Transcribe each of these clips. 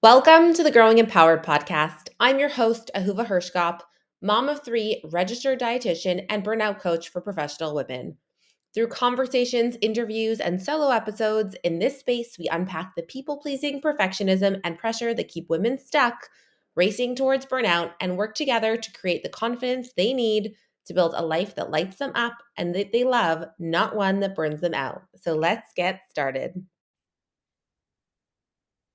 Welcome to the Growing Empowered podcast. I'm your host, Ahuva Hershkop, mom of three, registered dietitian, and burnout coach for professional women. Through conversations, interviews, and solo episodes, in this space, we unpack the people-pleasing perfectionism and pressure that keep women stuck, racing towards burnout, and work together to create the confidence they need to build a life that lights them up and that they love, not one that burns them out. So let's get started.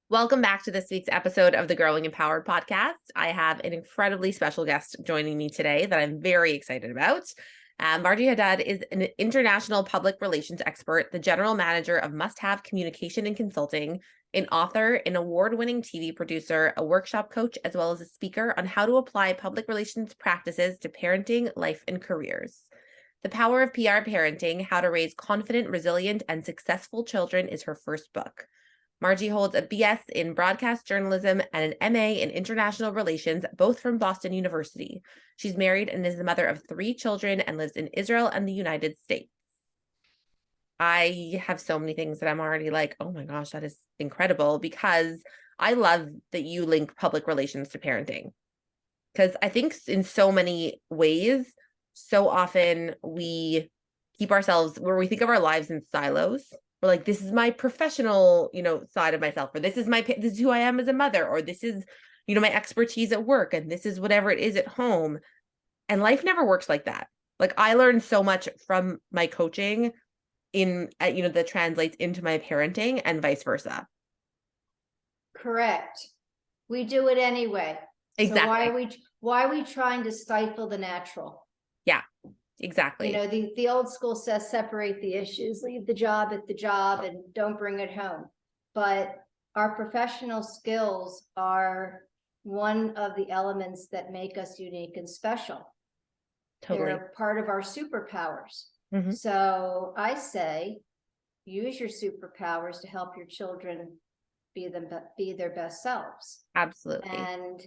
Welcome back to this week's episode of the Growing Empowered podcast. I have an incredibly special guest joining me today that I'm very excited about. Marjie Hadad is an international public relations expert, the general manager of Must Have Communication and Consulting, an author, an award-winning TV producer, a workshop coach, as well as a speaker on how to apply public relations practices to parenting, life, and careers. The Power of PR Parenting, How to Raise Confident, Resilient, and Successful Children is her first book. Marjie holds a BS in broadcast journalism and an MA in international relations, both from Boston University. She's married and is the mother of three children and lives in Israel and the United States. I have so many things that I'm already like, oh my gosh, that is incredible, because I love that you link public relations to parenting. Because I think in so many ways, so often we keep ourselves where we think of our lives in silos. We're like, this is my professional, side of myself, or this is who I am as a mother, or this is, my expertise at work, and this is whatever it is at home. And life never works like that. Like, I learned so much from my coaching that translates into my parenting and vice versa. Correct. We do it anyway. Exactly. So why are we trying to stifle the natural? Yeah. Exactly. The old school says separate the issues, leave the job at the job and don't bring it home. But our professional skills are one of the elements that make us unique and special. Totally. They're part of our superpowers. Mm-hmm. So I say, use your superpowers to help your children be their best selves. Absolutely. And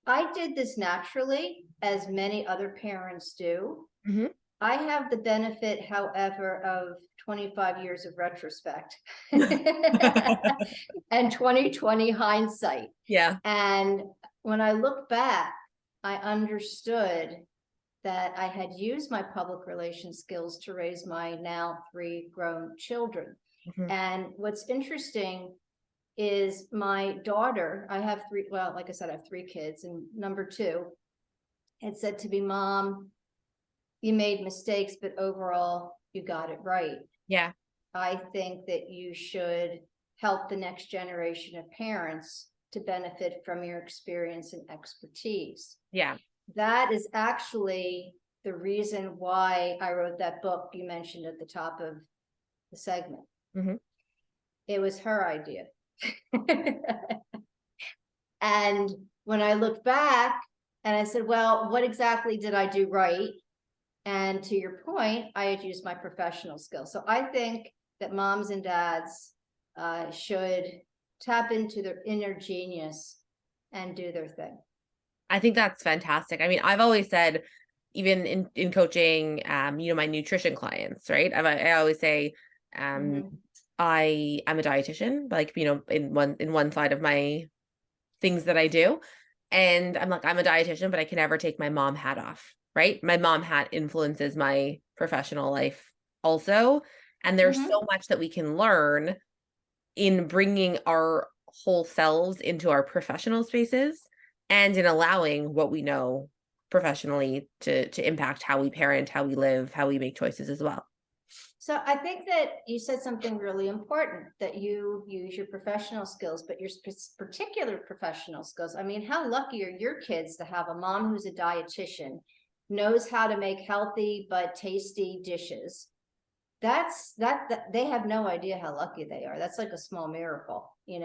I did this naturally, as many other parents do. Mm-hmm. I have the benefit, however, of 25 years of retrospect and 20/20 hindsight. Yeah. And when I look back, I understood that I had used my public relations skills to raise my now three grown children. Mm-hmm. And what's interesting is my daughter, I have three, well, like I said, I have three kids, and number two had said to me, Mom, you made mistakes, but overall you got it right. Yeah. I think that you should help the next generation of parents to benefit from your experience and expertise. Yeah. That is actually the reason why I wrote that book you mentioned at the top of the segment. Mm-hmm. It was her idea. And when I look back and I said, well, what exactly did I do right? And to your point, I had used my professional skills. So I think that moms and dads should tap into their inner genius and do their thing. I think that's fantastic. I mean, I've always said, even in coaching, my nutrition clients, right? I always say, mm-hmm. I am a dietitian, like, in one side of my things that I do. And I'm like, I'm a dietitian, but I can never take my mom hat off, right? My mom hat influences my professional life also. And there's mm-hmm. so much that we can learn in bringing our whole selves into our professional spaces and in allowing what we know professionally to impact how we parent, how we live, how we make choices as well. So I think that you said something really important, that you use your professional skills, but your particular professional skills. I mean, how lucky are your kids to have a mom who's a dietitian, knows how to make healthy but tasty dishes? That's they have no idea how lucky they are. That's like a small miracle, for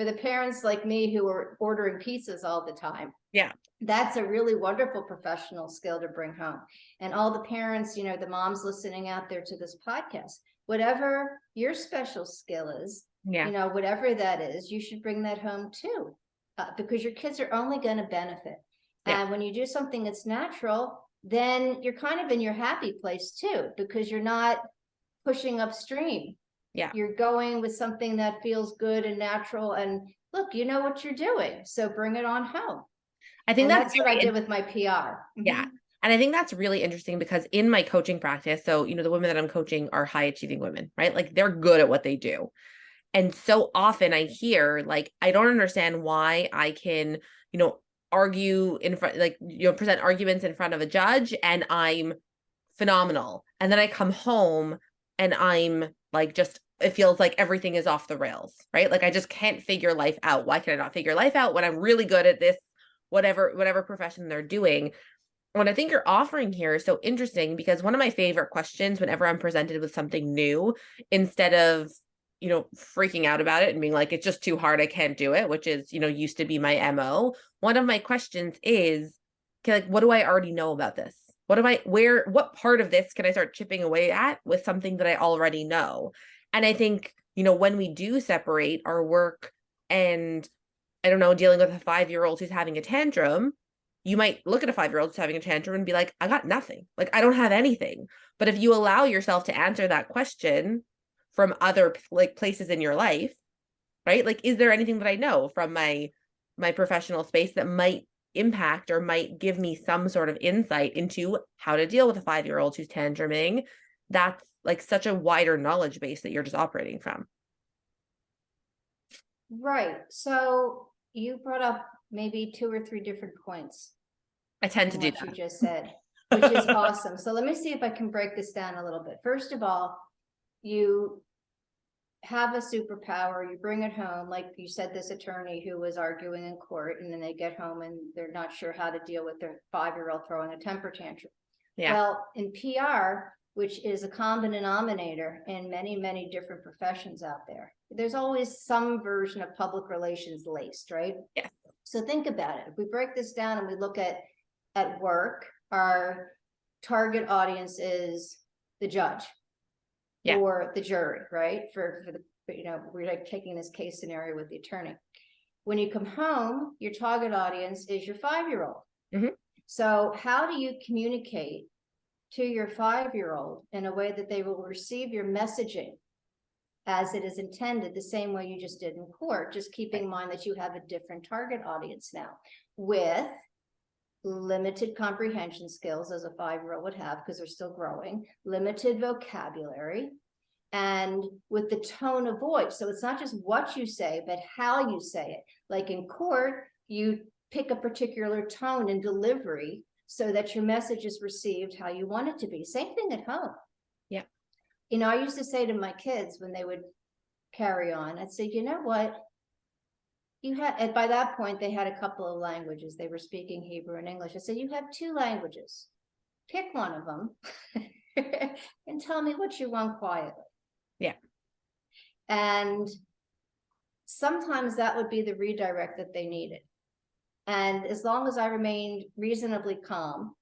the parents like me who are ordering pizzas all the time. Yeah. That's a really wonderful professional skill to bring home. And all the parents, the moms listening out there to this podcast, whatever your special skill is, yeah. Whatever that is, you should bring that home too, because your kids are only going to benefit. Yeah. And when you do something that's natural, then you're kind of in your happy place too, because you're not pushing upstream. Yeah. You're going with something that feels good and natural, and look, you know what you're doing, so bring it on home. I think And that's that's what I did with my PR. yeah. And I think that's really interesting because in my coaching practice, so, the women that I'm coaching are high achieving women, right? Like they're good at what they do. And so often I hear, like, I don't understand why I can, argue in front, like, present arguments in front of a judge and I'm phenomenal. And then I come home and I'm like, just, it feels like everything is off the rails, right? Like I just can't figure life out. Why can I not figure life out when I'm really good at this, whatever profession they're doing? What I think you're offering here is so interesting because one of my favorite questions whenever I'm presented with something new, instead of, freaking out about it and being like, it's just too hard, I can't do it, which is, used to be my MO. One of my questions is, okay, like, what do I already know about this? What part of this can I start chipping away at with something that I already know? And I think, when we do separate our work and, I don't know, dealing with a 5-year-old who's having a tantrum, you might look at a 5-year-old who's having a tantrum and be like, I got nothing. Like, I don't have anything. But if you allow yourself to answer that question from other like places in your life, right? Like, is there anything that I know from my professional space that might impact or might give me some sort of insight into how to deal with a 5-year-old who's tantruming? That's like such a wider knowledge base that you're just operating from. Right. So you brought up maybe 2 or 3 different points. I tend to do what that. you just said, which is awesome. So let me see if I can break this down a little bit. First of all, you have a superpower, you bring it home, like you said, this attorney who was arguing in court, and then they get home and they're not sure how to deal with their 5-year-old throwing a temper tantrum. Yeah. Well, in PR, which is a common denominator in many, many different professions out there, there's always some version of public relations laced, right? Yeah. So think about it. If we break this down and we look at work, our target audience is the judge, yeah, or the jury, right? For the, we're like taking this case scenario with the attorney. When you come home, your target audience is your 5-year-old. Mm-hmm. So how do you communicate to your 5-year-old in a way that they will receive your messaging as it is intended, the same way you just did in court, just keeping in mind that you have a different target audience now with limited comprehension skills, as a 5-year-old would have because they're still growing, limited vocabulary, and with the tone of voice. So it's not just what you say, but how you say it. Like in court, you pick a particular tone and delivery so that your message is received how you want it to be. Same thing at home. Yeah. I used to say to my kids when they would carry on, I'd say, you know what? And by that point, they had a couple of languages. They were speaking Hebrew and English. I said, you have 2 languages. Pick one of them and tell me what you want quietly. Yeah. And sometimes that would be the redirect that they needed. And as long as I remained reasonably calm,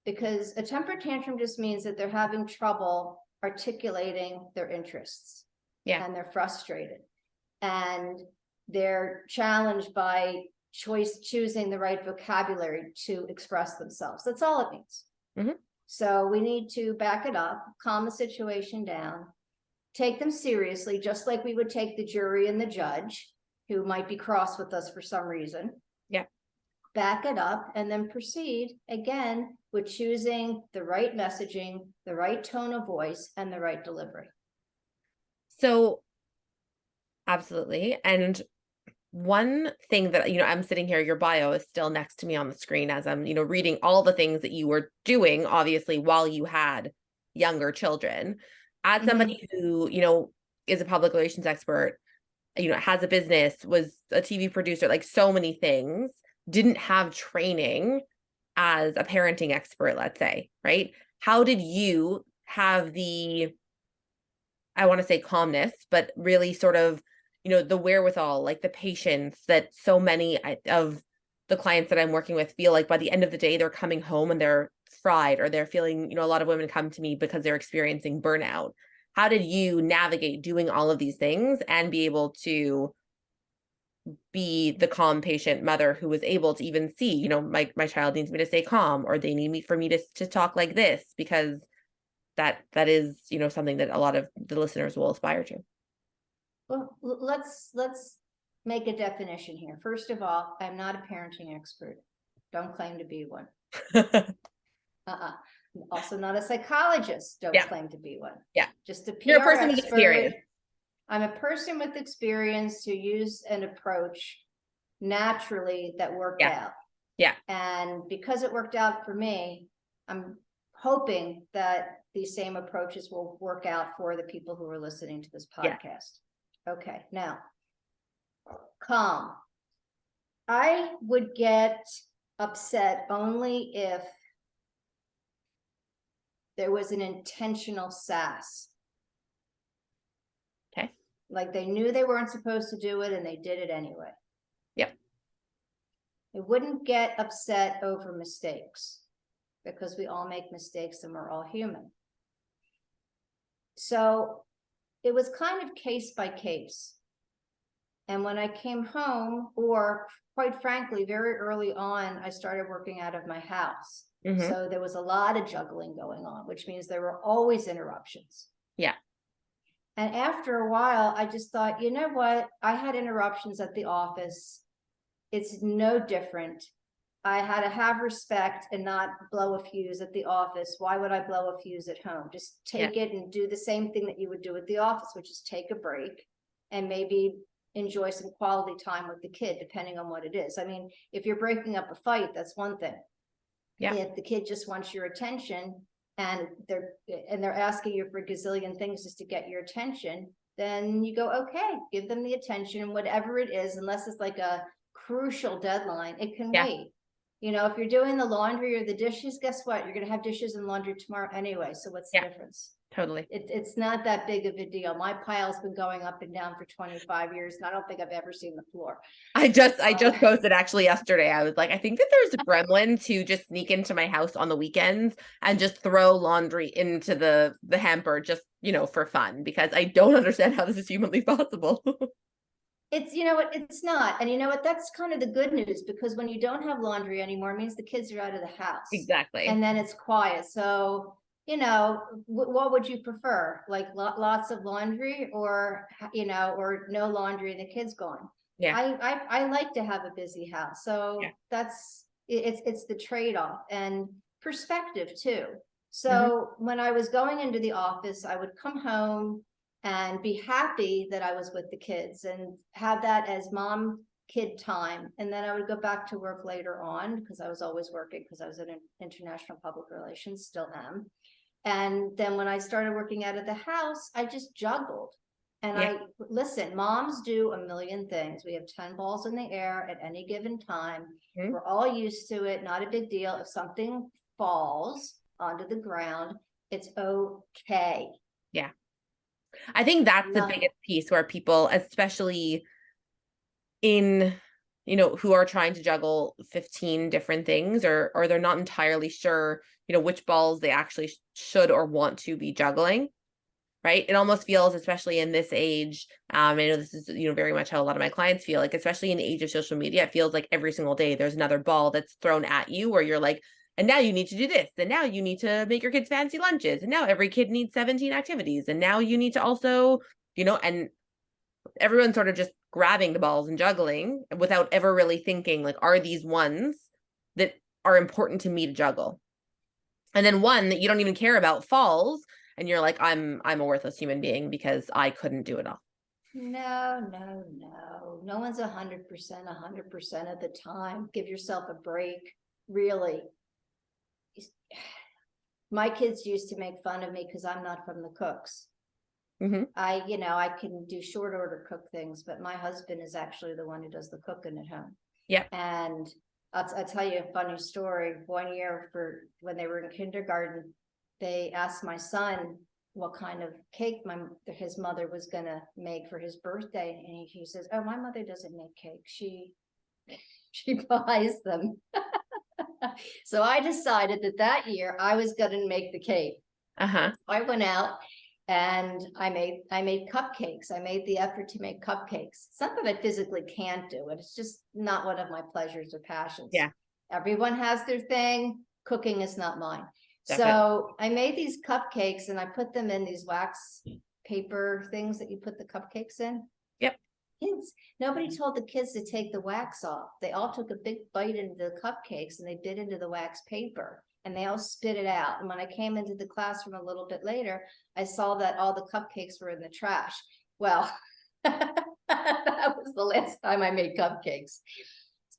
because a temper tantrum just means that they're having trouble articulating their interests. Yeah. And they're frustrated. And they're challenged by choosing the right vocabulary to express themselves. That's all it means. Mm-hmm. So we need to back it up, calm the situation down, take them seriously, just like we would take the jury and the judge who might be cross with us for some reason. Yeah. Back it up and then proceed again with choosing the right messaging, the right tone of voice, and the right delivery. So absolutely. And one thing that, I'm sitting here, your bio is still next to me on the screen as I'm, reading all the things that you were doing, obviously, while you had younger children. As somebody who, is a public relations expert, has a business, was a TV producer, like so many things, didn't have training as a parenting expert, let's say, right? How did you have the, I want to say calmness, but really sort of, the wherewithal, like the patience that so many of the clients that I'm working with feel like by the end of the day, they're coming home and they're fried, or they're feeling, a lot of women come to me because they're experiencing burnout. How did you navigate doing all of these things and be able to be the calm, patient mother who was able to even see, my child needs me to stay calm, or they need me to talk like this, because that is, you know, something that a lot of the listeners will aspire to. Well, let's make a definition here. First of all, I'm not a parenting expert. Don't claim to be one. Also not a psychologist. Don't Yeah. claim to be one. Yeah. Just a PR You're a person with expert. experience. I'm a person with experience who used an approach naturally that worked out. Yeah. And because it worked out for me, I'm hoping that these same approaches will work out for the people who are listening to this podcast. Okay, now, calm. I would get upset only if there was an intentional sass. Okay. Like they knew they weren't supposed to do it and they did it anyway. Yep. I wouldn't get upset over mistakes because we all make mistakes and we're all human. So it was kind of case by case. And when I came home, or quite frankly, very early on, I started working out of my house. Mm-hmm. So there was a lot of juggling going on, which means there were always interruptions. Yeah. And after a while, I just thought, you know what? I had interruptions at the office. It's no different. I had to have respect and not blow a fuse at the office. Why would I blow a fuse at home? Just take it and do the same thing that you would do at the office, which is take a break and maybe enjoy some quality time with the kid, depending on what it is. I mean, if you're breaking up a fight, that's one thing. Yeah. If the kid just wants your attention and they're asking you for a gazillion things just to get your attention, then you go, okay, give them the attention, and whatever it is, unless it's like a crucial deadline, it can wait. You know, if you're doing the laundry or the dishes, guess what? You're going to have dishes and laundry tomorrow anyway. So what's the difference? Totally. It's not that big of a deal. My pile's been going up and down for 25 years, and I don't think I've ever seen the floor. I just posted actually yesterday. I was like, I think that there's gremlins who just sneak into my house on the weekends and just throw laundry into the hamper just, you know, for fun, because I don't understand how this is humanly possible. It's, you know what, it's not. And you know what, that's kind of the good news, because when you don't have laundry anymore, it means the kids are out of the house. Exactly. And then it's quiet. So, you know, what would you prefer? Like lots of laundry, or, you know, or no laundry and the kids gone? Yeah. I like to have a busy house. So it's the trade-off and perspective too. So when I was going into the office, I would come home and be happy that I was with the kids and have that as mom kid time. And then I would go back to work later on, because I was always working, because I was in international public relations, still am. And then when I started working out of the house, I just juggled. And listen, moms do a million things. We have 10 balls in the air at any given time. We're all used to it. Not a big deal. If something falls onto the ground, it's okay. Yeah. I think that's the biggest piece, where people, especially in, you know, who are trying to juggle 15 different things, or they're not entirely sure, you know, which balls they actually should or want to be juggling, right? It almost feels, especially in this age, I know this is, you know, very much how a lot of my clients feel, like, especially in the age of social media, it feels like every single day there's another ball that's thrown at you, where you're like, and now you need to do this, and now you need to make your kids fancy lunches, and now every kid needs 17 activities, and now you need to also, you know, and everyone's sort of just grabbing the balls and juggling without ever really thinking, like, are these ones that are important to me to juggle? And then one that you don't even care about falls, and you're like, I'm a worthless human being because I couldn't do it all. No one's 100% of the time. Give yourself a break. Really. My kids used to make fun of me because I'm not from the cooks. I can do short order cook things, but my husband is actually the one who does the cooking at home. Yeah. And I'll tell you a funny story. One year, for when they were in kindergarten, they asked my son what kind of cake his mother was going to make for his birthday. And he says, oh, my mother doesn't make cake. She buys them. So I decided that year I was going to make the cake. I went out and I made cupcakes. I made the effort to make cupcakes. It's not that I physically can't do it. It's just not one of my pleasures or passions. Yeah. Everyone has their thing. Cooking is not mine. Definitely. So I made these cupcakes and I put them in these wax paper things that you put the cupcakes in. Yep. Kids, nobody told the kids to take the wax off. They all took a big bite into the cupcakes and they bit into the wax paper and they all spit it out. And when I came into the classroom a little bit later, I saw that all the cupcakes were in the trash. Well, that was the last time I made cupcakes.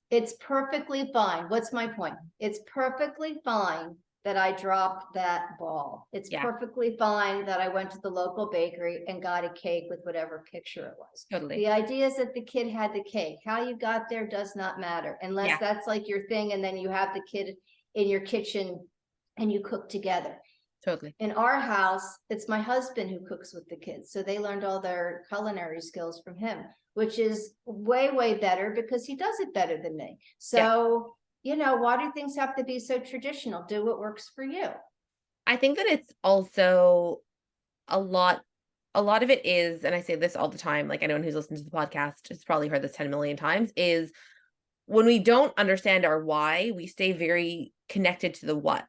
It's perfectly fine. What's my point? It's perfectly fine that I dropped that ball. It's perfectly fine that I went to the local bakery and got a cake with whatever picture it was. Totally. The idea is that the kid had the cake. How you got there does not matter, unless that's like your thing and then you have the kid in your kitchen and you cook together. Totally. In our house, it's my husband who cooks with the kids. So they learned all their culinary skills from him, which is way, way better because he does it better than me. So, you know, why do things have to be so traditional? Do what works for you. I think that it's also a lot of it is, and I say this all the time, like anyone who's listened to the podcast has probably heard this 10 million times, is when we don't understand our why, we stay very connected to the what,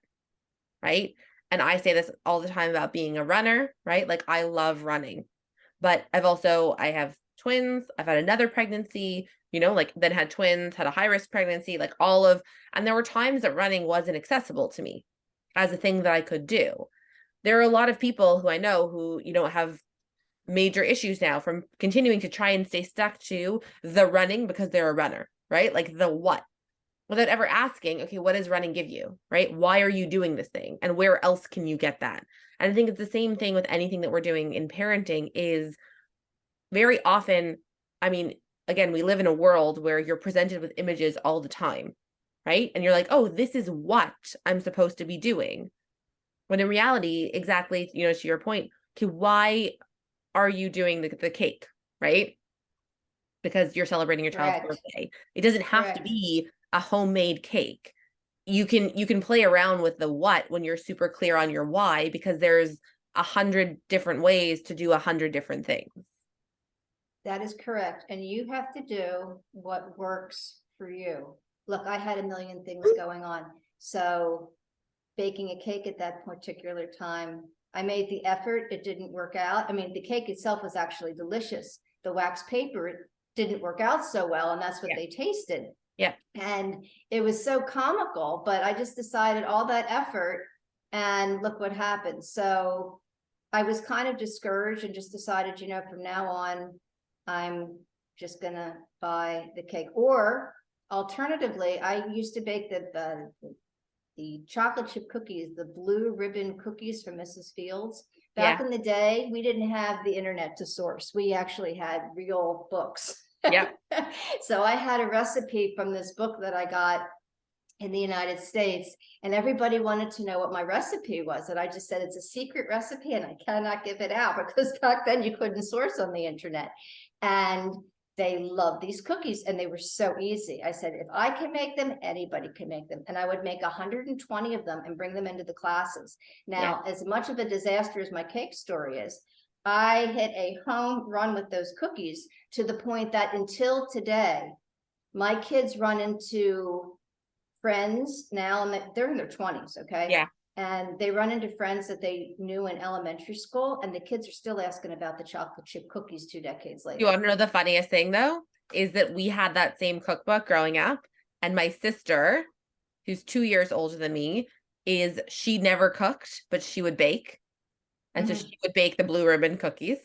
right? And I say this all the time about being a runner, right? Like I love running, but I have twins. I've had another pregnancy, you know, like then had twins, had a high risk pregnancy, like and there were times that running wasn't accessible to me as a thing that I could do. There are a lot of people who I know who, you know, have major issues now from continuing to try and stay stuck to the running because they're a runner, right? Like the what, without ever asking, okay, what does running give you, right? Why are you doing this thing? And where else can you get that? And I think it's the same thing with anything that we're doing in parenting is very often, I mean, again, we live in a world where you're presented with images all the time, right? And you're like, oh, this is what I'm supposed to be doing. When in reality, exactly, you know, to your point, okay, why are you doing the cake, right? Because you're celebrating your child's birthday. It doesn't have to be a homemade cake. You can play around with the what when you're super clear on your why, because there's 100 different ways to do 100 different things. That is correct. And you have to do what works for you. Look, I had a million things going on. So baking a cake at that particular time, I made the effort. It didn't work out. I mean, the cake itself was actually delicious. The wax paper, it didn't work out so well. And that's what they tasted. Yeah. And it was so comical, but I just decided all that effort and look what happened. So I was kind of discouraged and just decided, you know, from now on, I'm just gonna buy the cake. Or alternatively, I used to bake the chocolate chip cookies, the blue ribbon cookies from Mrs. Fields. Back in the day, we didn't have the internet to source. We actually had real books. Yeah. So I had a recipe from this book that I got in the United States, and everybody wanted to know what my recipe was. And I just said, it's a secret recipe and I cannot give it out, because back then you couldn't source on the internet. And they loved these cookies and they were so easy. I said, if I can make them, anybody can make them. And I would make 120 of them and bring them into the classes. Now, as much of a disaster as my cake story is, I hit a home run with those cookies to the point that until today, my kids run into friends now, and they're in their 20s, okay? Yeah. And they run into friends that they knew in elementary school, and the kids are still asking about the chocolate chip cookies 2 decades later. You want to know the funniest thing, though, is that we had that same cookbook growing up, and my sister, who's 2 years older than me, she never cooked, but she would bake. And so she would bake the blue ribbon cookies.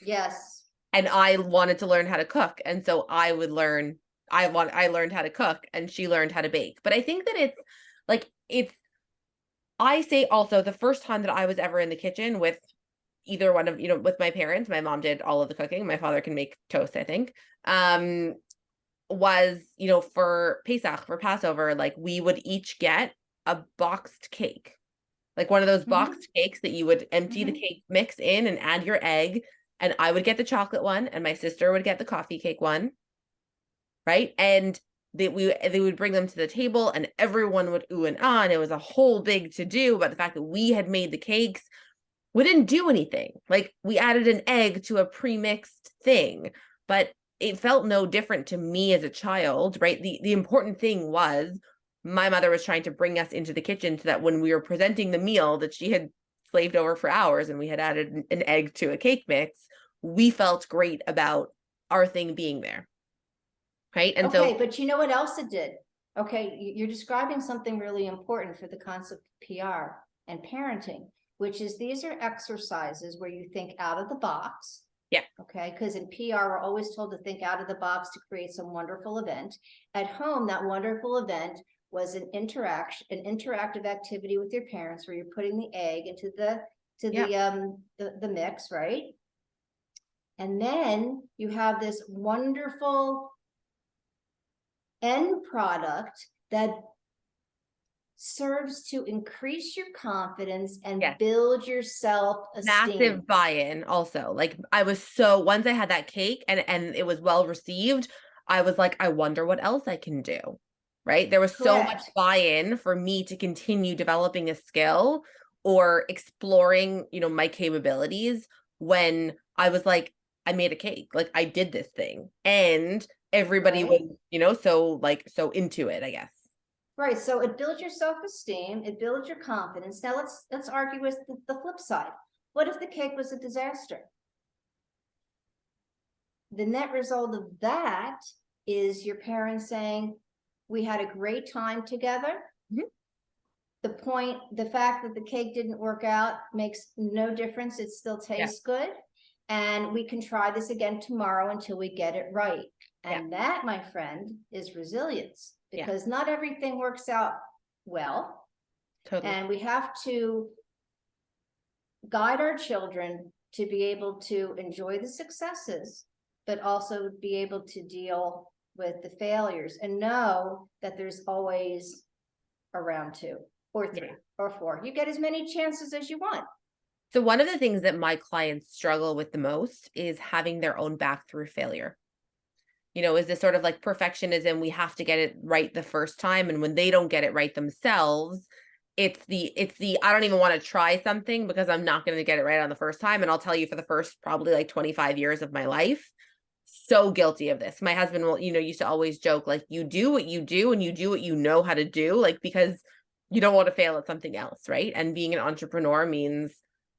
Yes. And I wanted to learn how to cook. And so I learned how to cook, and she learned how to bake. But I think that I say also the first time that I was ever in the kitchen with either one of, you know, with my parents, my mom did all of the cooking. My father can make toast, I think, was, you know, for Pesach, for Passover, like we would each get a boxed cake. Like one of those boxed cakes that you would empty the cake mix in and add your egg. And I would get the chocolate one and my sister would get the coffee cake one. Right. And they would bring them to the table and everyone would ooh and ah. And it was a whole big to do about the fact that we had made the cakes. We didn't do anything. Like we added an egg to a pre-mixed thing, but it felt no different to me as a child. Right. The important thing was my mother was trying to bring us into the kitchen so that when we were presenting the meal that she had slaved over for hours and we had added an egg to a cake mix, we felt great about our thing being there. Right. And okay, but you know what else it did? Okay, you're describing something really important for the concept of PR and parenting, which is these are exercises where you think out of the box. Yeah. Okay, because in PR, we're always told to think out of the box to create some wonderful event. At home, that wonderful event was an interactive activity with your parents where you're putting the egg into the mix, right? And then you have this wonderful end product that serves to increase your confidence and build your self-esteem. Massive buy-in also. Like once I had that cake and it was well received, I was like, I wonder what else I can do. Right? There was so much buy-in for me to continue developing a skill or exploring, my capabilities when I was like, I made a cake. Like I did this thing. And everybody was, so into it, I guess. Right. So it builds your self-esteem, it builds your confidence. Now let's argue with the flip side. What if the cake was a disaster? The net result of that is your parents saying, we had a great time together. Mm-hmm. The fact that the cake didn't work out makes no difference. It still tastes good. And we can try this again tomorrow until we get it right. And that, my friend, is resilience, because not everything works out well. Totally. And we have to guide our children to be able to enjoy the successes, but also be able to deal with the failures and know that there's always a round 2 or 3 or 4. You get as many chances as you want. So one of the things that my clients struggle with the most is having their own back through failure. Is this sort of like perfectionism? We have to get it right the first time. And when they don't get it right themselves, it's the, I don't even want to try something because I'm not going to get it right on the first time. And I'll tell you, for the first probably like 25 years of my life, so guilty of this. My husband will, used to always joke, like, you do what you do and you do what you know how to do, like, because you don't want to fail at something else. Right. And being an entrepreneur means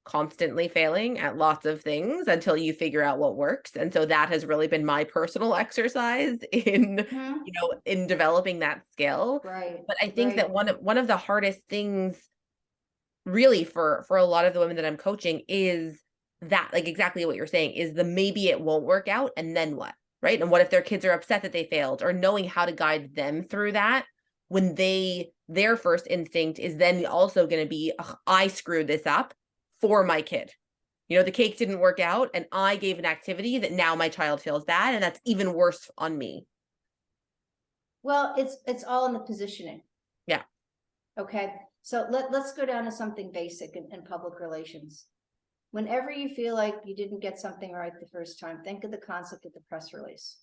constantly failing at lots of things until you figure out what works. And so that has really been my personal exercise in, in developing that skill. Right. But I think that one of the hardest things really for a lot of the women that I'm coaching is that, like exactly what you're saying, is the maybe it won't work out and then what, right? And what if their kids are upset that they failed, or knowing how to guide them through that when their first instinct is then also going to be, I screwed this up for my kid. The cake didn't work out and I gave an activity that now my child feels bad, and that's even worse on me. Well, it's all in the positioning. Yeah. Okay. So let's go down to something basic in public relations. Whenever you feel like you didn't get something right the first time, think of the concept of the press release.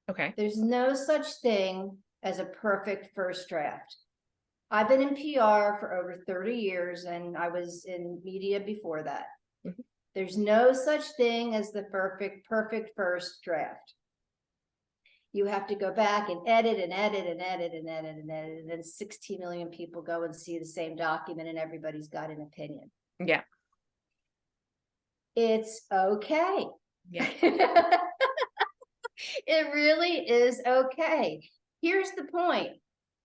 Okay. There's no such thing as a perfect first draft. I've been in PR for over 30 years, and I was in media before that. Mm-hmm. There's no such thing as the perfect first draft. You have to go back and edit and edit and edit and edit and edit, and then 60 million people go and see the same document, and everybody's got an opinion. Yeah. It's okay. Yeah. It really is okay. Here's the point.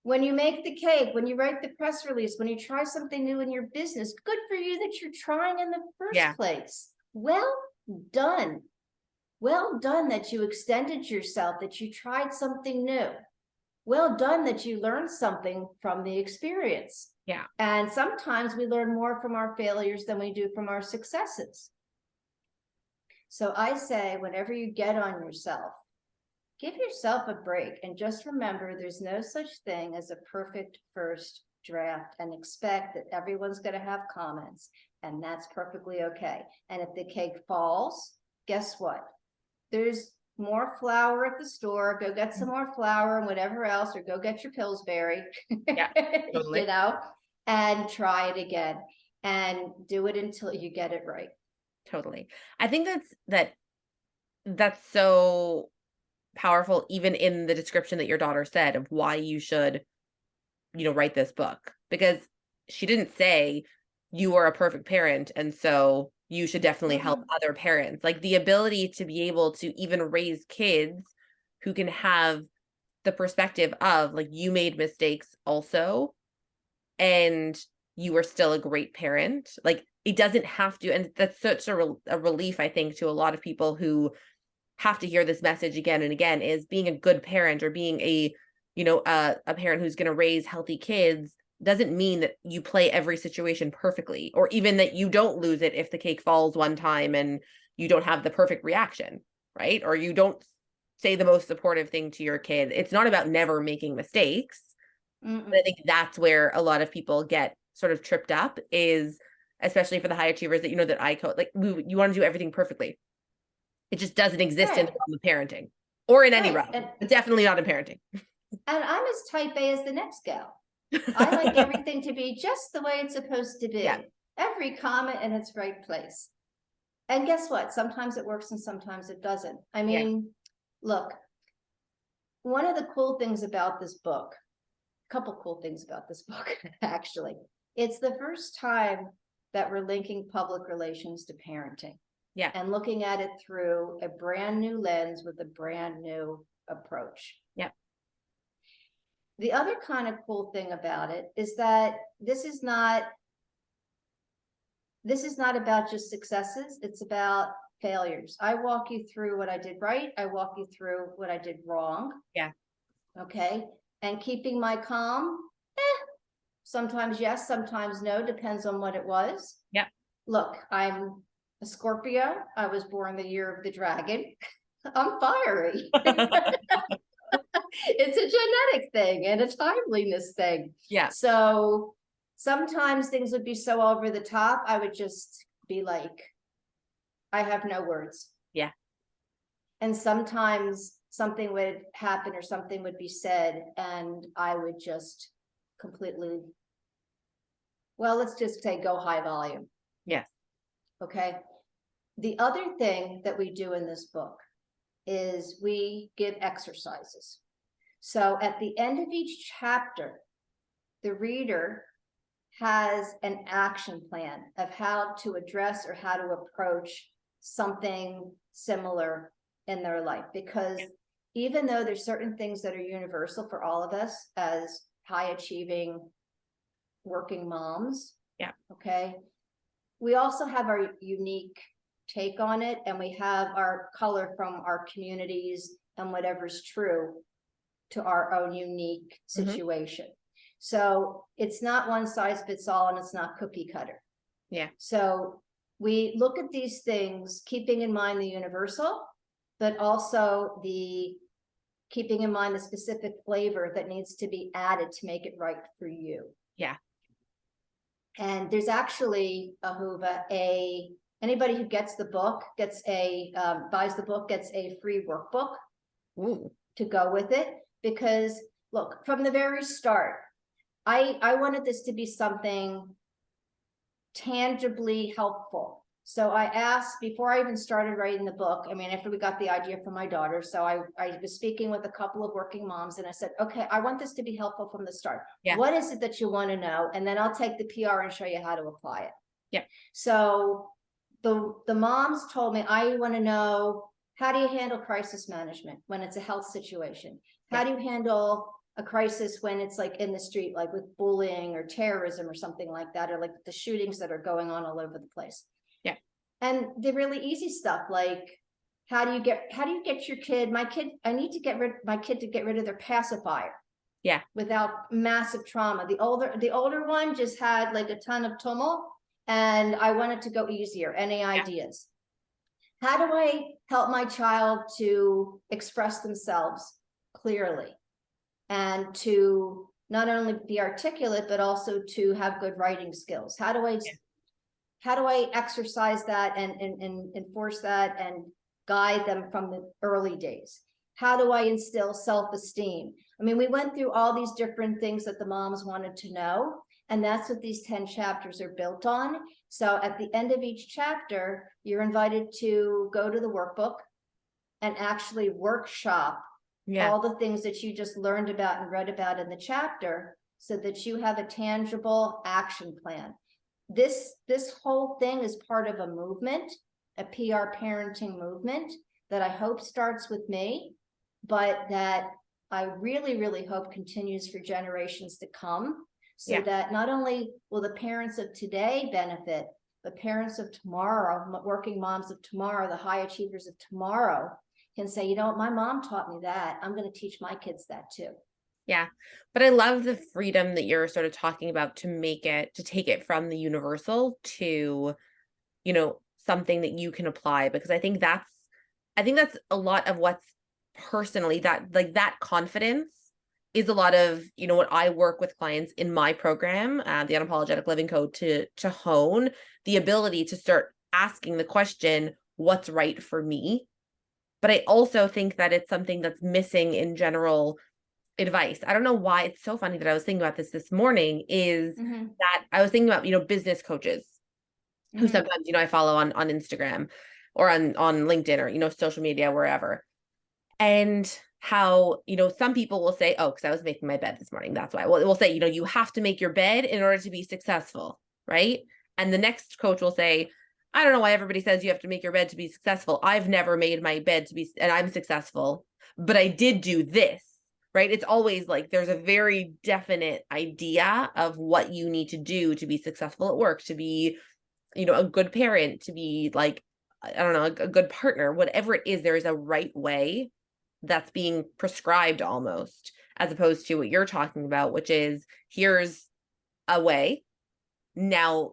When you make the cake, when you write the press release, when you try something new in your business, good for you that you're trying in the first place. Well done. Well done that you extended yourself, that you tried something new. Well done that you learned something from the experience. Yeah. And sometimes we learn more from our failures than we do from our successes. So I say, whenever you get on yourself, give yourself a break and just remember there's no such thing as a perfect first draft, and expect that everyone's going to have comments, and that's perfectly okay. And if the cake falls, guess what? There's more flour at the store. Go get some more flour and whatever else, or go get your Pillsbury, yeah, totally. And try it again and do it until you get it right. Totally. I think that's so powerful, even in the description that your daughter said of why you should write this book, because she didn't say you are a perfect parent and so you should definitely help other parents. Like, the ability to be able to even raise kids who can have the perspective of, like, you made mistakes also, and you were still a great parent. Like, it doesn't have to, and that's such a relief, I think, to a lot of people who have to hear this message again and again, is being a good parent, or being a parent who's going to raise healthy kids, doesn't mean that you play every situation perfectly, or even that you don't lose it if the cake falls one time and you don't have the perfect reaction, right? Or you don't say the most supportive thing to your kid. It's not about never making mistakes. But I think that's where a lot of people get sort of tripped up, is especially for the high achievers that that I coach. Like, you want to do everything perfectly. It just doesn't exist in the realm of parenting, or in any realm, but definitely not in parenting. And I'm as type A as the next gal. I like everything to be just the way it's supposed to be. Yeah. Every comma in its right place. And guess what? Sometimes it works and sometimes it doesn't. I mean, look, one of the cool things about this book, a couple cool things about this book, actually, it's the first time that we're linking public relations to parenting. Yeah. And looking at it through a brand new lens with a brand new approach. Yeah. The other kind of cool thing about it is that this is not about just successes. It's about failures. I walk you through what I did right. I walk you through what I did wrong. Yeah. Okay. And keeping my calm, sometimes yes, sometimes no, depends on what it was. Yeah. Look, I'm a Scorpio. I was born the year of the dragon. I'm fiery. It's a genetic thing and a timeliness thing. Yeah. So sometimes things would be so over the top, I would just be like, I have no words. Yeah. And sometimes something would happen or something would be said, and I would just completely, well, let's just say go high volume. Yes. Okay. The other thing that we do in this book is we give exercises. So at the end of each chapter, the reader has an action plan of how to address or how to approach something similar in their life. Because even though there's certain things that are universal for all of us as high achieving working moms, okay, we also have our unique take on it, and we have our color from our communities and whatever's true to our own unique situation. So it's not one size fits all, and it's not cookie cutter. Yeah. So we look at these things, keeping in mind the universal, but also the keeping in mind the specific flavor that needs to be added to make it right for you. Yeah. And there's actually, Ahuva, anybody who gets the book gets buys the book gets a free workbook to go with it. Because look, from the very start, I wanted this to be something tangibly helpful. So I asked, before I even started writing the book, I mean, after we got the idea from my daughter, so I was speaking with a couple of working moms, and I said, okay, I want this to be helpful from the start. Yeah. What is it that you want to know? And then I'll take the PR and show you how to apply it. Yeah. So the moms told me, I want to know, how do you handle crisis management when it's a health situation? How do you handle a crisis when it's like in the street, like with bullying or terrorism or something like that, or like the shootings that are going on all over the place? Yeah. And the really easy stuff, like how do you get your kid? I need to get my kid to get rid of their pacifier. Yeah. Without massive trauma. The older one just had like a ton of tumult, and I want it to go easier. Any ideas? How do I help my child to express themselves clearly, and to not only be articulate, but also to have good writing skills? How do I exercise that and enforce that and guide them from the early days? How do I instill self-esteem? I mean, we went through all these different things that the moms wanted to know, and that's what these 10 chapters are built on. So at the end of each chapter, you're invited to go to the workbook and actually workshop all the things that you just learned about and read about in the chapter so that you have a tangible action plan. This whole thing is part of a movement, a PR parenting movement that I hope starts with me, but that I really, really hope continues for generations to come, so that not only will the parents of today benefit, but parents of tomorrow, working moms of tomorrow, the high achievers of tomorrow can say, you know what, my mom taught me that. I'm going to teach my kids that too. Yeah. But I love the freedom that you're sort of talking about to take it from the universal to, something that you can apply, because I think that's a lot of what's personally that confidence is a lot of, what I work with clients in my program, the Unapologetic Living Code, to hone the ability to start asking the question, what's right for me? But I also think that it's something that's missing in general advice. I don't know why. It's so funny that I was thinking about this morning, is that I was thinking about, business coaches who sometimes, I follow on Instagram or on LinkedIn or, social media, wherever. And how, some people will say, oh, because I was making my bed this morning, that's why. Well, we'll say, you have to make your bed in order to be successful, right? And the next coach will say, I don't know why everybody says you have to make your bed to be successful. I've never made my bed and I'm successful, but I did do this, right? It's always like there's a very definite idea of what you need to do to be successful at work, to be, a good parent, to be like, I don't know, a good partner, whatever it is, there is a right way that's being prescribed almost, as opposed to what you're talking about, which is, here's a way. Now,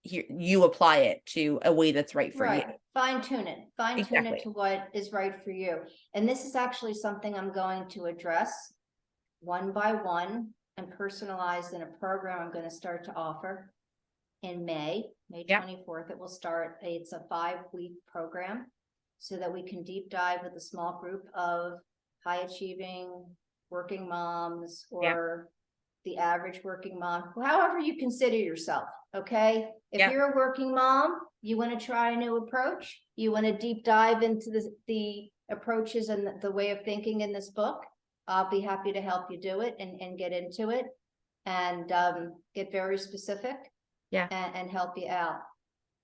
here, you apply it to a way that's right for you. Fine tune it to what is right for you. And this is actually something I'm going to address one by one and personalized in a program I'm going to start to offer in May 24th. It will start. It's a 5-week program, so that we can deep dive with a small group of high achieving working moms, or the average working mom, however you consider yourself. Okay. If you're a working mom, you want to try a new approach, you want to deep dive into the approaches and the way of thinking in this book, I'll be happy to help you do it and get into it and get very specific and help you out.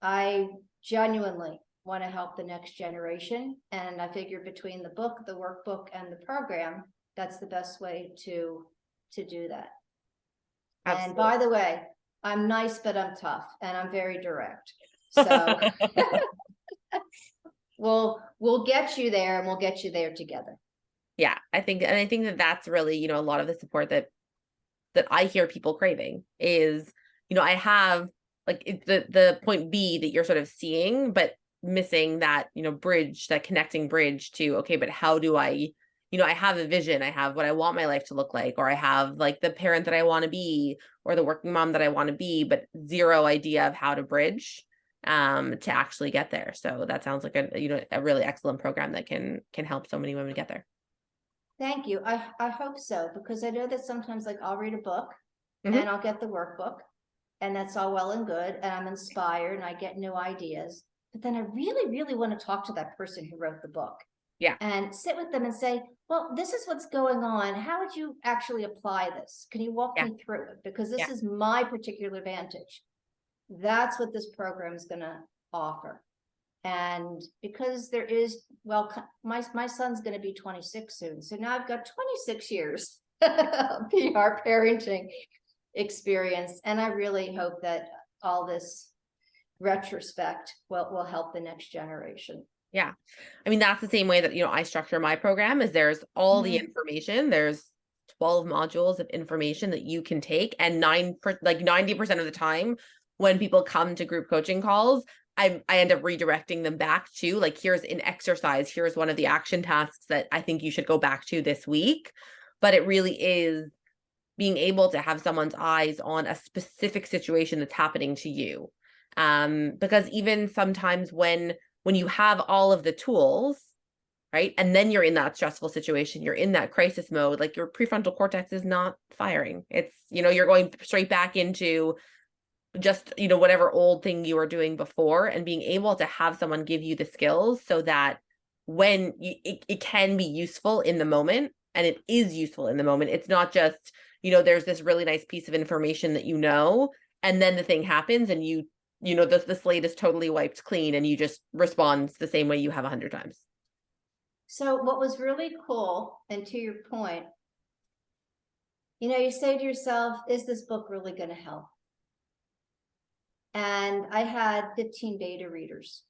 I genuinely want to help the next generation. And I figure between the book, the workbook, and the program, that's the best way to do that. Absolutely. And by the way, I'm nice, but I'm tough, and I'm very direct. So we'll get you there, and we'll get you there together. Yeah, I think that that's really, a lot of the support that I hear people craving is, I have like the point B that you're sort of seeing, but missing that, bridge, that connecting bridge to, okay, but how do I, I have a vision, I have what I want my life to look like, or I have like the parent that I want to be, or the working mom that I want to be, but zero idea of how to bridge to actually get there. So that sounds like a really excellent program that can help so many women get there. Thank you. I hope so, because I know that sometimes, like, I'll read a book and I'll get the workbook, and that's all well and good, and I'm inspired and I get new ideas, but then I really, really want to talk to that person who wrote the book. And sit with them and say, well, this is what's going on. How would you actually apply this? Can you walk me through it? Because this is my particular advantage. That's what this program is going to offer. And because there is, well, my son's going to be 26 soon. So now I've got 26 years of PR parenting experience. And I really hope that all this retrospect will help the next generation. Yeah. I mean, that's the same way that, I structure my program, is there's all the information. There's 12 modules of information that you can take. And 90% of the time when people come to group coaching calls, I end up redirecting them back to, like, here's an exercise. Here's one of the action tasks that I think you should go back to this week. But it really is being able to have someone's eyes on a specific situation that's happening to you. Because even sometimes when you have all of the tools, right, and then you're in that stressful situation, you're in that crisis mode, like, your prefrontal cortex is not firing. It's, you're going straight back into just, whatever old thing you were doing before, and being able to have someone give you the skills so that when it can be useful in the moment, and it is useful in the moment. It's not just, there's this really nice piece of information that and then the thing happens and the slate is totally wiped clean and you just respond the same way you have 100 times. So what was really cool, and to your point, you say to yourself, is this book really going to help? And I had 15 beta readers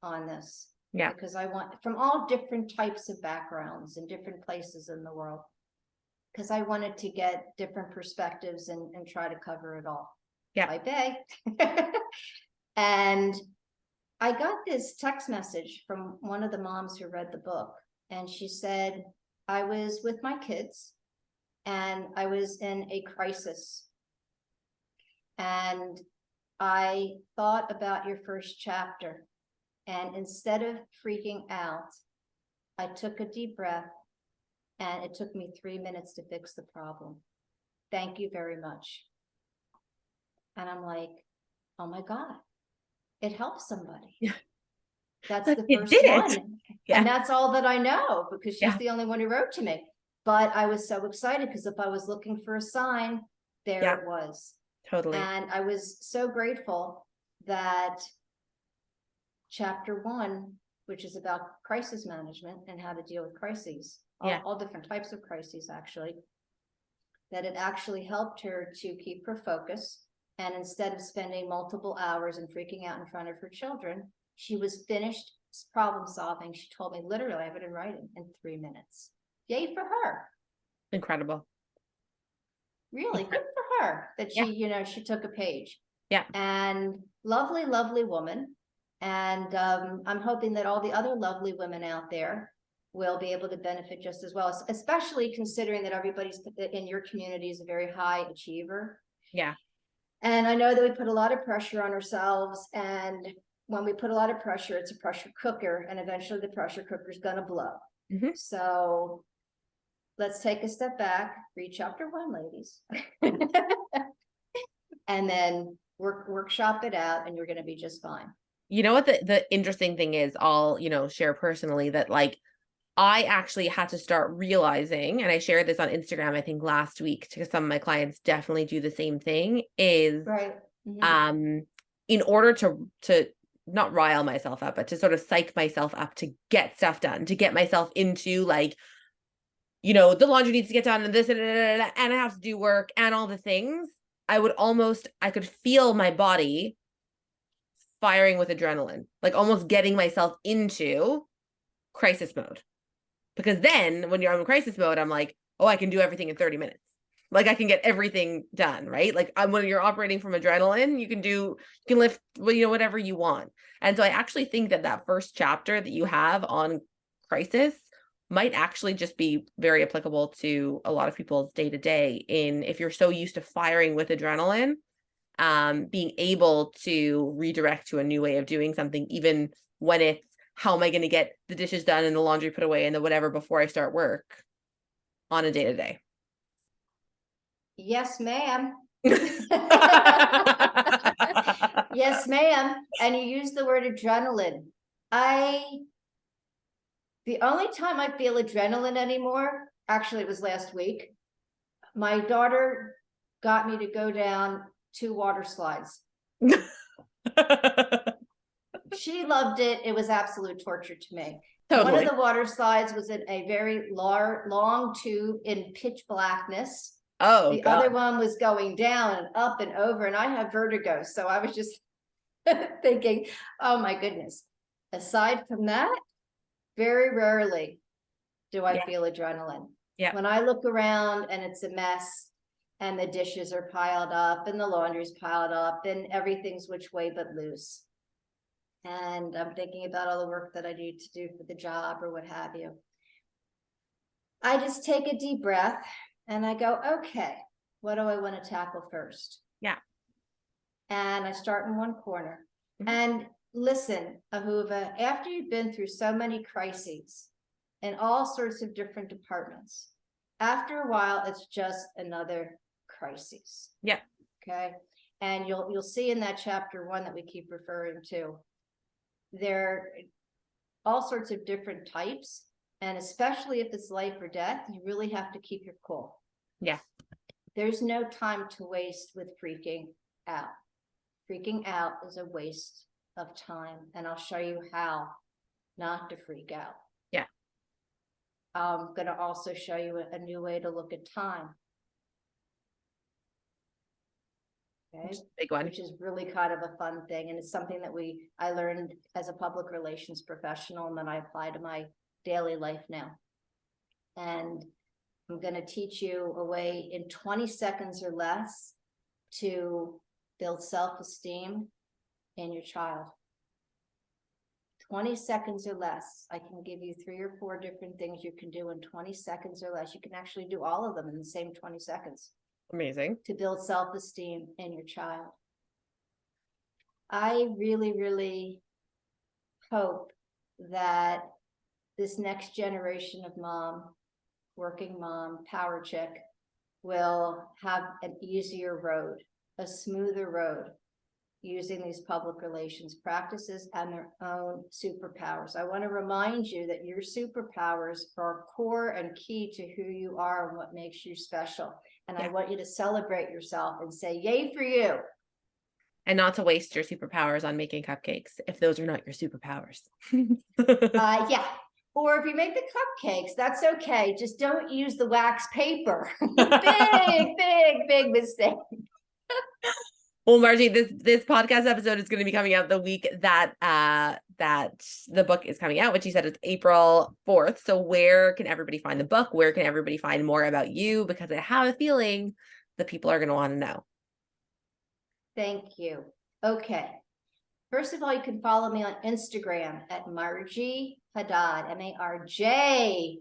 on this. Yeah. Because I want from all different types of backgrounds and different places in the world, because I wanted to get different perspectives and try to cover it all. Yeah. I beg. And I got this text message from one of the moms who read the book, and she said, I was with my kids and I was in a crisis. And I thought about your first chapter. And instead of freaking out, I took a deep breath, and it took me 3 minutes to fix the problem. Thank you very much. And I'm like, oh my God, it helps somebody. Yeah. That's the first one. Yeah. And that's all that I know, because she's Yeah. the only one who wrote to me. But I was so excited because if I was looking for a sign, there Yeah. it was. Totally. And I was so grateful that chapter 1, which is about crisis management and how to deal with crises, all different types of crises, actually, that it actually helped her to keep her focus. And instead of spending multiple hours and freaking out in front of her children, she was finished problem solving. She told me, literally, I have it in writing, in 3 minutes. Yay for her. Incredible. Really good for her that she, she took a page. Yeah. And lovely, lovely woman. And I'm hoping that all the other lovely women out there will be able to benefit just as well, especially considering that everybody's in your community is a very high achiever. Yeah. And I know that we put a lot of pressure on ourselves. And when we put a lot of pressure, it's a pressure cooker. And eventually the pressure cooker is going to blow. Mm-hmm. So let's take a step back, read chapter 1, ladies. And then workshop it out, and you're going to be just fine. You know what the interesting thing is, I'll, share personally that I actually had to start realizing, and I shared this on Instagram, I think last week, because some of my clients definitely do the same thing, is right. Mm-hmm. In order to not rile myself up, but to sort of psych myself up to get stuff done, to get myself into the laundry needs to get done and this and I have to do work and all the things, I could feel my body firing with adrenaline, almost getting myself into crisis mode. Because then when you're in crisis mode, I'm like, oh, I can do everything in 30 minutes. I can get everything done, right? When you're operating from adrenaline, you can lift, whatever you want. And so I actually think that first chapter that you have on crisis might actually just be very applicable to a lot of people's day to day, if you're so used to firing with adrenaline, being able to redirect to a new way of doing something, even when it's, how am I going to get the dishes done and the laundry put away and the whatever before I start work on a day to day. Yes, ma'am. Yes, ma'am. And you use the word adrenaline. The only time I feel adrenaline anymore, actually it was last week. My daughter got me to go down 2 water slides. She loved it. It was absolute torture to me. Totally. One of the water slides was in a very long tube in pitch blackness. Oh, the God. Other one was going down and up and over, and I have vertigo. So I was just thinking, oh my goodness. Aside from that, very rarely do I feel adrenaline. Yeah. When I look around and it's a mess and the dishes are piled up and the laundry's piled up and everything's which way but loose. And I'm thinking about all the work that I need to do for the job or what have you. I just take a deep breath and I go, okay, what do I want to tackle first? Yeah. And I start in one corner. Mm-hmm. And listen, Ahuva, after you've been through so many crises in all sorts of different departments, after a while, it's just another crisis. Yeah. Okay. And you'll see in that chapter 1 that we keep referring to, there are all sorts of different types. And especially if it's life or death, you really have to keep your cool. Yeah. There's no time to waste with freaking out. Freaking out is a waste of time, and I'll show you how not to freak out. Yeah. I'm going to also show you a new way to look at time. Okay. Big one. Which is really kind of a fun thing. And it's something that I learned as a public relations professional, and then I apply to my daily life now. And I'm going to teach you a way in 20 seconds or less to build self-esteem in your child. 20 seconds or less. I can give you 3 or 4 different things you can do in 20 seconds or less. You can actually do all of them in the same 20 seconds. Amazing. To build self-esteem in your child. I really, really hope that this next generation of mom, working mom, power chick, will have an easier road, a smoother road, using these public relations practices and their own superpowers. I want to remind you that your superpowers are core and key to who you are and what makes you special. And I want you to celebrate yourself and say, yay for you. And not to waste your superpowers on making cupcakes if those are not your superpowers. Yeah. Or if you make the cupcakes, that's okay. Just don't use the wax paper. Big mistake. Well, Marjie, this podcast episode is going to be coming out the week that that the book is coming out, which you said is April 4th. So where can everybody find the book? Where can everybody find more about you? Because I have a feeling the people are going to want to know. Thank you. Okay. First of all, you can follow me on Instagram at Marjie Hadad, M-A-R-J,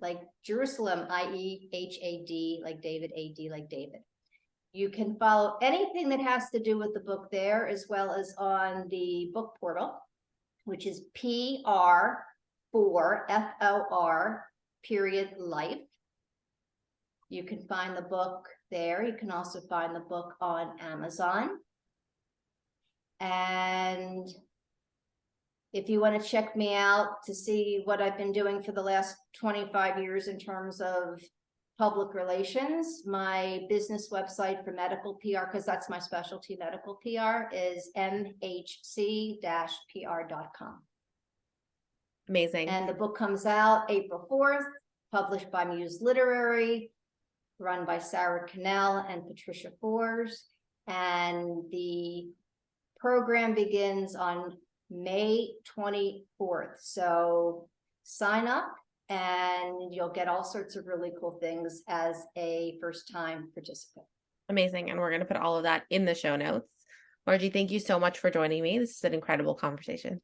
like Jerusalem, I-E-H-A-D, like David, A-D, like David. You can follow anything that has to do with the book there, as well as on the book portal, which is PR4, F-O-R, period, life. You can find the book there. You can also find the book on Amazon. And if you want to check me out to see what I've been doing for the last 25 years in terms of public relations, my business website for medical PR, because that's my specialty, medical PR, is mhc-pr.com. Amazing. And the book comes out April 4th, published by Muse Literary, run by Sarah Cannell and Patricia Fours. And the program begins on May 24th. So sign up and you'll get all sorts of really cool things as a first-time participant. Amazing. And we're going to put all of that in the show notes. Marjie, thank you so much for joining me. This is an incredible conversation.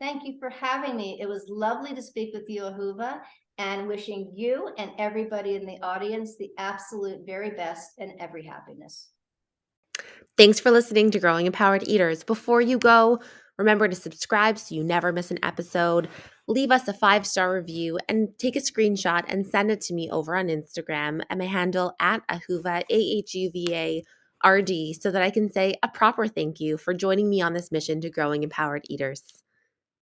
Thank you for having me. It was lovely to speak with you, Ahuva, and wishing you and everybody in the audience the absolute very best and every happiness. Thanks for listening to Growing Empowered Eaters. Before you go, remember to subscribe so you never miss an episode. Leave us a 5-star review and take a screenshot and send it to me over on Instagram at my handle at Ahuva, AHUVA RD, so that I can say a proper thank you for joining me on this mission to Growing Empowered Eaters.